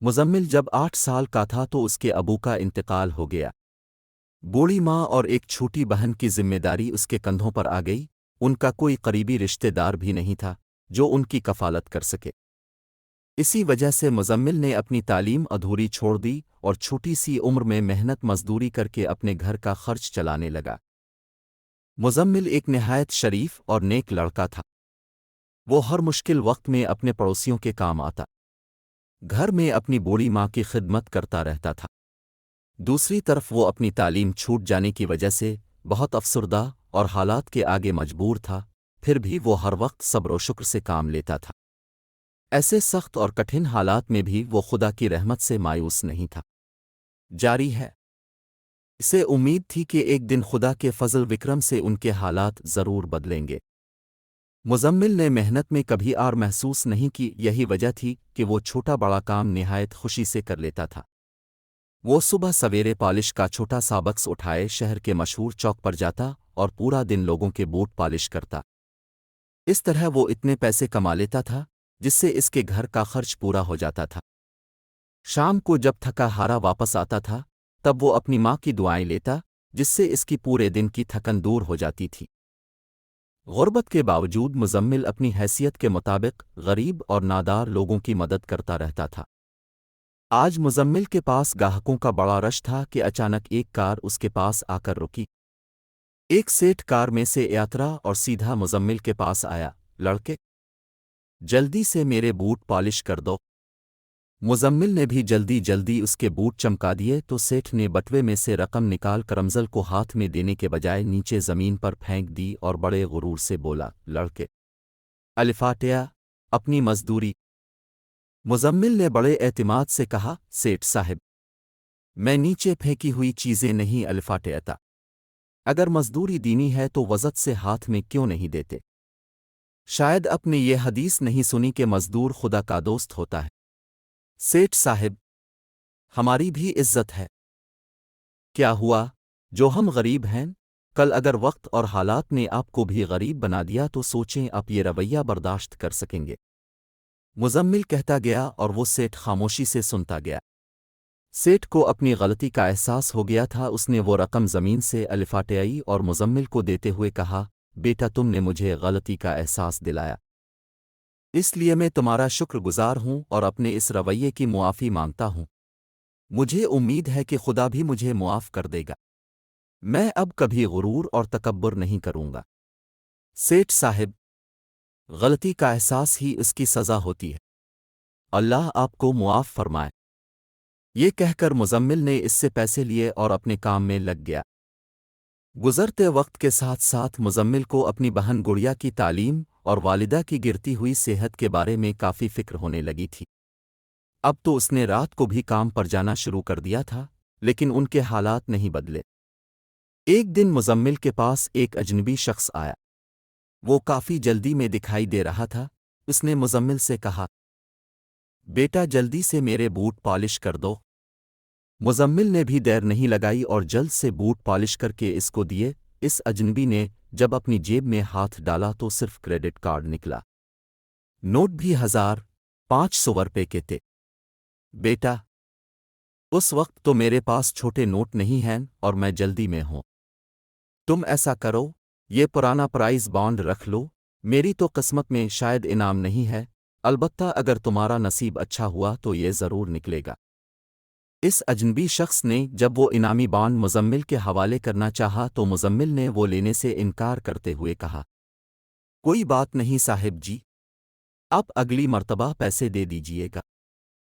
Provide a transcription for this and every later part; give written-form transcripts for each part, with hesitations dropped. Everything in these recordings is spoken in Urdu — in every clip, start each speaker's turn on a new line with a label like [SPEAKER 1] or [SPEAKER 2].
[SPEAKER 1] مزمل جب 8 سال کا تھا تو اس کے ابو کا انتقال ہو گیا۔ بوڑھی ماں اور ایک چھوٹی بہن کی ذمہ داری اس کے کندھوں پر آ گئی۔ ان کا کوئی قریبی رشتہ دار بھی نہیں تھا جو ان کی کفالت کر سکے۔ اسی وجہ سے مزمل نے اپنی تعلیم ادھوری چھوڑ دی اور چھوٹی سی عمر میں محنت مزدوری کر کے اپنے گھر کا خرچ چلانے لگا۔ مزمل ایک نہایت شریف اور نیک لڑکا تھا۔ وہ ہر مشکل وقت میں اپنے پڑوسیوں کے کام آتا، گھر میں اپنی بوڑھی ماں کی خدمت کرتا رہتا تھا۔ دوسری طرف وہ اپنی تعلیم چھوٹ جانے کی وجہ سے بہت افسردہ اور حالات کے آگے مجبور تھا، پھر بھی وہ ہر وقت صبر و شکر سے کام لیتا تھا۔ ایسے سخت اور کٹھن حالات میں بھی وہ خدا کی رحمت سے مایوس نہیں تھا۔ جاری ہے، اسے امید تھی کہ ایک دن خدا کے فضل وکرم سے ان کے حالات ضرور بدلیں گے۔ مزمل نے محنت میں کبھی آر محسوس نہیں کی، یہی وجہ تھی کہ وہ چھوٹا بڑا کام نہایت خوشی سے کر لیتا تھا۔ وہ صبح سویرے پالش کا چھوٹا سا بکس اٹھائے شہر کے مشہور چوک پر جاتا اور پورا دن لوگوں کے بوٹ پالش کرتا۔ اس طرح وہ اتنے پیسے کما لیتا تھا جس سے اس کے گھر کا خرچ پورا ہو جاتا تھا۔ شام کو جب تھکا ہارا واپس آتا تھا تب وہ اپنی ماں کی دعائیں لیتا، جس سے اس کی پورے دن کی تھکن دور ہو جاتی تھی۔ غربت کے باوجود مزمل اپنی حیثیت کے مطابق غریب اور نادار لوگوں کی مدد کرتا رہتا تھا۔ آج مزمل کے پاس گاہکوں کا بڑا رش تھا کہ اچانک ایک کار اس کے پاس آ کر رکی۔ ایک سیٹھ کار میں سے اترا اور سیدھا مزمل کے پاس آیا۔ لڑکے، جلدی سے میرے بوٹ پالش کر دو۔ مزمل نے بھی جلدی جلدی اس کے بوٹ چمکا دیے تو سیٹھ نے بٹوے میں سے رقم نکال کر رمزل کو ہاتھ میں دینے کے بجائے نیچے زمین پر پھینک دی اور بڑے غرور سے بولا، لڑکے، الفاتحہ، اپنی مزدوری۔ مزمل نے بڑے اعتماد سے کہا، سیٹھ صاحب، میں نیچے پھینکی ہوئی چیزیں نہیں الفاتحہ۔ اگر مزدوری دینی ہے تو وزت سے ہاتھ میں کیوں نہیں دیتے؟ شاید اپنے یہ حدیث نہیں سنی کہ مزدور خدا کا دوست ہوتا ہے۔ سیٹھ صاحب، ہماری بھی عزت ہے۔ کیا ہوا جو ہم غریب ہیں؟ کل اگر وقت اور حالات نے آپ کو بھی غریب بنا دیا تو سوچیں آپ یہ رویہ برداشت کر سکیں گے؟ مزمل کہتا گیا اور وہ سیٹھ خاموشی سے سنتا گیا۔ سیٹھ کو اپنی غلطی کا احساس ہو گیا تھا۔ اس نے وہ رقم زمین سے الفاٹیائی اور مزمل کو دیتے ہوئے کہا، بیٹا تم نے مجھے غلطی کا احساس دلایا، اس لیے میں تمہارا شکر گزار ہوں اور اپنے اس رویے کی معافی مانگتا ہوں۔ مجھے امید ہے کہ خدا بھی مجھے معاف کر دے گا۔ میں اب کبھی غرور اور تکبر نہیں کروں گا۔ سیٹھ صاحب، غلطی کا احساس ہی اس کی سزا ہوتی ہے۔ اللہ آپ کو معاف فرمائے۔ یہ کہہ کر مزمل نے اس سے پیسے لیے اور اپنے کام میں لگ گیا۔ گزرتے وقت کے ساتھ ساتھ مزمل کو اپنی بہن گڑیا کی تعلیم اور والدہ کی گرتی ہوئی صحت کے بارے میں کافی فکر ہونے لگی تھی۔ اب تو اس نے رات کو بھی کام پر جانا شروع کر دیا تھا، لیکن ان کے حالات نہیں بدلے۔ ایک دن مزمل کے پاس ایک اجنبی شخص آیا۔ وہ کافی جلدی میں دکھائی دے رہا تھا۔ اس نے مزمل سے کہا، بیٹا جلدی سے میرے بوٹ پالش کر دو۔ مزمل نے بھی دیر نہیں لگائی اور جلد سے بوٹ پالش کر کے اس کو دیے۔ اس اجنبی نے جب اپنی جیب میں ہاتھ ڈالا تو صرف کریڈٹ کارڈ نکلا۔ نوٹ بھی 1500 روپے کے تھے۔ بیٹا، اس وقت تو میرے پاس چھوٹے نوٹ نہیں ہیں اور میں جلدی میں ہوں۔ تم ایسا کرو، یہ پرانا پرائز بانڈ رکھ لو، میری تو قسمت میں شاید انعام نہیں ہے، البتہ اگر تمہارا نصیب اچھا ہوا تو یہ ضرور نکلے گا۔ اس اجنبی شخص نے جب وہ انعامی بانڈ مزمل کے حوالے کرنا چاہا تو مزمل نے وہ لینے سے انکار کرتے ہوئے کہا، کوئی بات نہیں صاحب جی، آپ اگلی مرتبہ پیسے دے دیجئے گا۔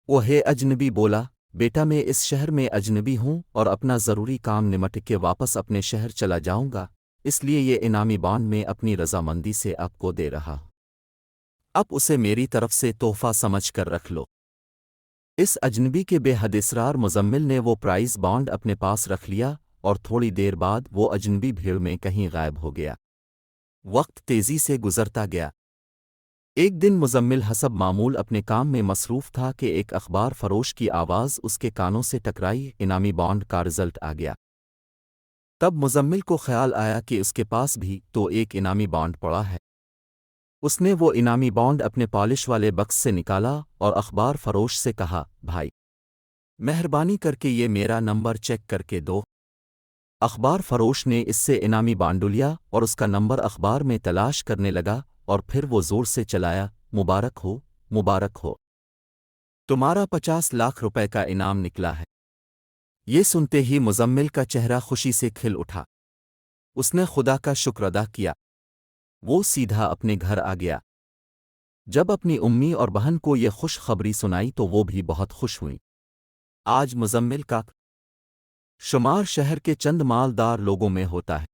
[SPEAKER 1] وہ اجنبی بولا، بیٹا میں اس شہر میں اجنبی ہوں اور اپنا ضروری کام نمٹ کے واپس اپنے شہر چلا جاؤں گا، اس لیے یہ انعامی بانڈ میں اپنی رضامندی سے آپ کو دے رہا ہوں۔ اب اسے میری طرف سے تحفہ سمجھ کر رکھ لو۔ اس اجنبی کے بے حد اصرار مزمل نے وہ پرائز بانڈ اپنے پاس رکھ لیا اور تھوڑی دیر بعد وہ اجنبی بھیڑ میں کہیں غائب ہو گیا۔ وقت تیزی سے گزرتا گیا۔ ایک دن مزمل حسب معمول اپنے کام میں مصروف تھا کہ ایک اخبار فروش کی آواز اس کے کانوں سے ٹکرائی، انعامی بانڈ کا رزلٹ آ گیا۔ تب مزمل کو خیال آیا کہ اس کے پاس بھی تو ایک انعامی بانڈ پڑا ہے۔ اس نے وہ انعامی بانڈ اپنے پالش والے بکس سے نکالا اور اخبار فروش سے کہا، بھائی مہربانی کر کے یہ میرا نمبر چیک کر کے دو۔ اخبار فروش نے اس سے انعامی بانڈ لیا اور اس کا نمبر اخبار میں تلاش کرنے لگا اور پھر وہ زور سے چلایا، مبارک ہو، مبارک ہو، تمہارا 50 لاکھ روپے کا انعام نکلا ہے۔ یہ سنتے ہی مزمل کا چہرہ خوشی سے کھل اٹھا۔ اس نے خدا کا شکر ادا کیا۔ وہ سیدھا اپنے گھر آ گیا۔ جب اپنی امی اور بہن کو یہ خوش خبری سنائی تو وہ بھی بہت خوش ہوئیں۔ آج مزمل کا شمار شہر کے چند مالدار لوگوں میں ہوتا ہے۔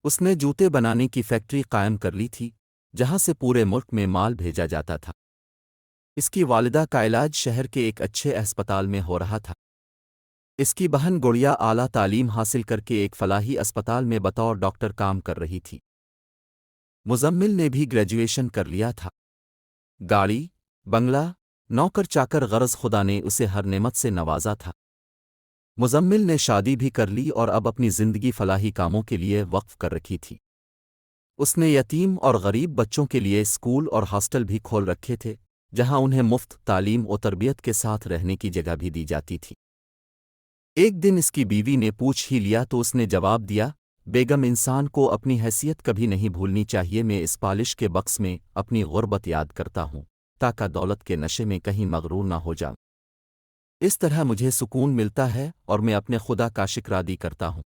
[SPEAKER 1] اس نے جوتے بنانے کی فیکٹری قائم کر لی تھی، جہاں سے پورے ملک میں مال بھیجا جاتا تھا۔ اس کی والدہ کا علاج شہر کے ایک اچھے اسپتال میں ہو رہا تھا۔ اس کی بہن گڑیا اعلیٰ تعلیم حاصل کر کے ایک فلاحی اسپتال میں بطور ڈاکٹر کام کر رہی تھی۔ مزمل نے بھی گریجویشن کر لیا تھا۔ گاڑی، بنگلہ، نوکر چاکر، غرض خدا نے اسے ہر نعمت سے نوازا تھا۔ مزمل نے شادی بھی کر لی اور اب اپنی زندگی فلاحی کاموں کے لیے وقف کر رکھی تھی۔ اس نے یتیم اور غریب بچوں کے لیے اسکول اور ہاسٹل بھی کھول رکھے تھے، جہاں انہیں مفت تعلیم و تربیت کے ساتھ رہنے کی جگہ بھی دی جاتی تھی۔ ایک دن اس کی بیوی نے پوچھ ہی لیا تو اس نے جواب دیا، بیگم، انسان کو اپنی حیثیت کبھی نہیں بھولنی چاہیے۔ میں اس پالش کے بکس میں اپنی غربت یاد کرتا ہوں تاکہ دولت کے نشے میں کہیں مغرور نہ ہو جاؤں۔ اس طرح مجھے سکون ملتا ہے اور میں اپنے خدا کا شکر ادا کرتا ہوں۔